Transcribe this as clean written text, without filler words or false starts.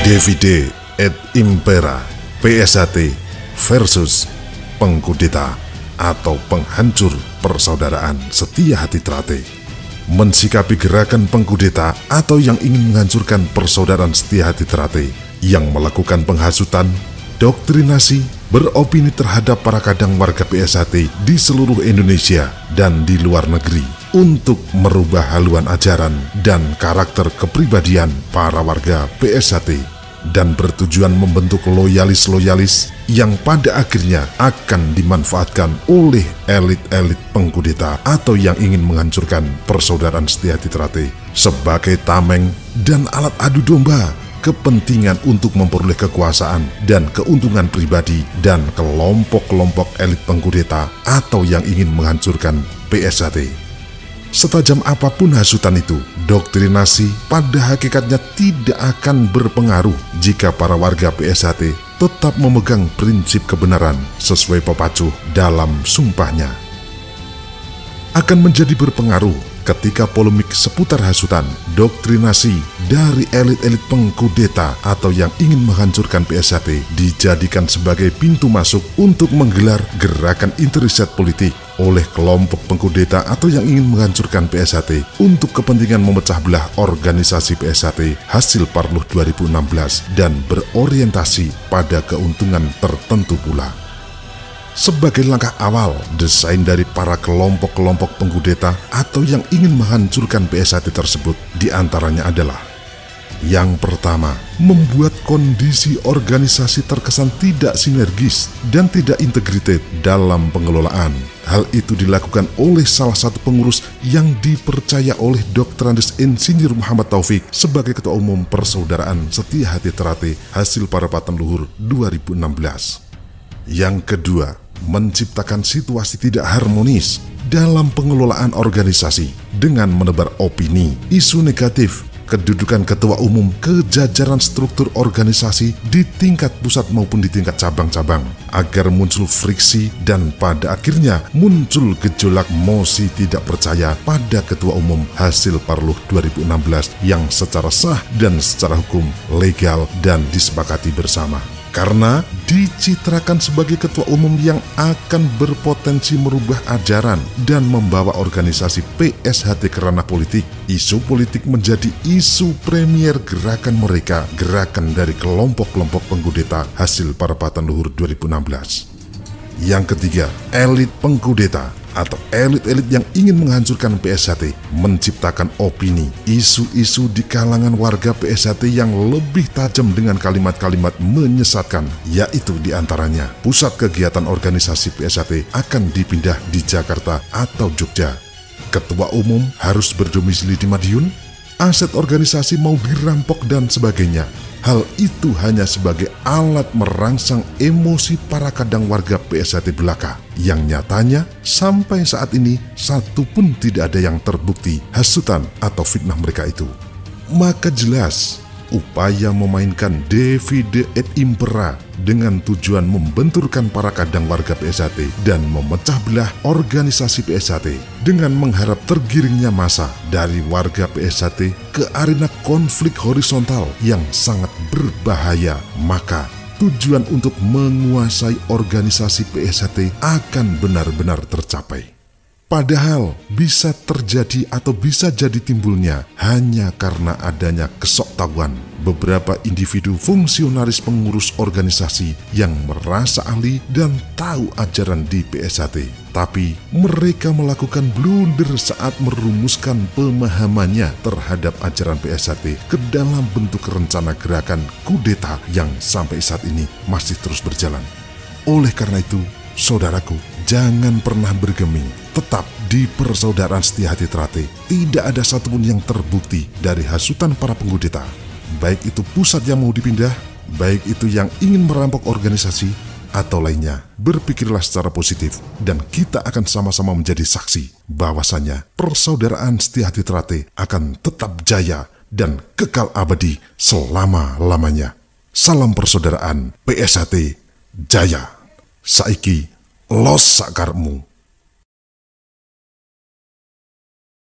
Divide et Impera PSHT versus pengkudeta atau penghancur persaudaraan Setia Hati Trate. Mensikapi gerakan pengkudeta atau yang ingin menghancurkan persaudaraan Setia Hati Trate yang melakukan penghasutan, doktrinasi, beropini terhadap para kadang warga PSHT di seluruh Indonesia dan di luar negeri untuk merubah haluan ajaran dan karakter kepribadian para warga PSHT dan bertujuan membentuk loyalis-loyalis yang pada akhirnya akan dimanfaatkan oleh elit-elit pengkudeta atau yang ingin menghancurkan persaudaraan Setia Hati Trate sebagai tameng dan alat adu domba kepentingan untuk memperoleh kekuasaan dan keuntungan pribadi dan kelompok-kelompok elit pengkudeta atau yang ingin menghancurkan PSHT. Setajam apapun hasutan itu, doktrinasi pada hakikatnya tidak akan berpengaruh jika para warga PSHT tetap memegang prinsip kebenaran sesuai pepacuh dalam sumpahnya. Akan menjadi berpengaruh ketika polemik seputar hasutan, doktrinasi dari elit-elit pengkudeta atau yang ingin menghancurkan PSHT dijadikan sebagai pintu masuk untuk menggelar gerakan intriset politik oleh kelompok pengkudeta atau yang ingin menghancurkan PSHT untuk kepentingan memecah belah organisasi PSHT hasil Parluh 2016 dan berorientasi pada keuntungan tertentu pula. Sebagai langkah awal, desain dari para kelompok-kelompok pengkudeta atau yang ingin menghancurkan PSHT tersebut diantaranya adalah: yang pertama, membuat kondisi organisasi terkesan tidak sinergis dan tidak integritas dalam pengelolaan. Hal itu dilakukan oleh salah satu pengurus yang dipercaya oleh Dr. Andes Insinyur Muhammad Taufik sebagai Ketua Umum Persaudaraan Setia Hati Trate hasil Parapatan Luhur 2016. Yang kedua, menciptakan situasi tidak harmonis dalam pengelolaan organisasi dengan menebar opini, isu negatif, kedudukan ketua umum ke jajaran struktur organisasi di tingkat pusat maupun di tingkat cabang-cabang, agar muncul friksi dan pada akhirnya muncul gejolak mosi tidak percaya pada ketua umum hasil Parluh 2016 yang secara sah dan secara hukum legal dan disepakati bersama. Karena dicitrakan sebagai ketua umum yang akan berpotensi merubah ajaran dan membawa organisasi PSHT ke ranah politik, isu politik menjadi isu premier gerakan mereka, gerakan dari kelompok-kelompok pengkudeta hasil Parapatan Luhur 2016. Yang ketiga, elit pengkudeta atau elit-elit yang ingin menghancurkan PSHT menciptakan opini, isu-isu di kalangan warga PSHT yang lebih tajam dengan kalimat-kalimat menyesatkan, yaitu diantaranya pusat kegiatan organisasi PSHT akan dipindah di Jakarta atau Jogja, ketua umum harus berdomisili di Madiun, aset organisasi mau dirampok dan sebagainya. Hal itu hanya sebagai alat merangsang emosi para kadang warga PSHT belaka yang nyatanya sampai saat ini satu pun tidak ada yang terbukti hasutan atau fitnah mereka itu. Maka jelas upaya memainkan divide et impera dengan tujuan membenturkan para kadang warga PSHT dan memecah belah organisasi PSHT dengan mengharap tergiringnya massa dari warga PSHT ke arena konflik horizontal yang sangat berbahaya. Maka tujuan untuk menguasai organisasi PSHT akan benar-benar tercapai. Padahal bisa terjadi atau bisa jadi timbulnya hanya karena adanya kesoktahuan beberapa individu fungsionaris pengurus organisasi yang merasa ahli dan tahu ajaran di PSHT. Tapi mereka melakukan blunder saat merumuskan pemahamannya terhadap ajaran PSHT ke dalam bentuk rencana gerakan kudeta yang sampai saat ini masih terus berjalan. Oleh karena itu, saudaraku, jangan pernah bergeming. Tetap di persaudaraan Setia Hati Trate tidak ada satupun yang terbukti dari hasutan para pengkudeta. Baik itu pusat yang mau dipindah, baik itu yang ingin merampok organisasi, atau lainnya. Berpikirlah secara positif dan kita akan sama-sama menjadi saksi bahwasanya persaudaraan Setia Hati Trate akan tetap jaya dan kekal abadi selama-lamanya. Salam persaudaraan PSHT Jaya. Saiki los sakarmu.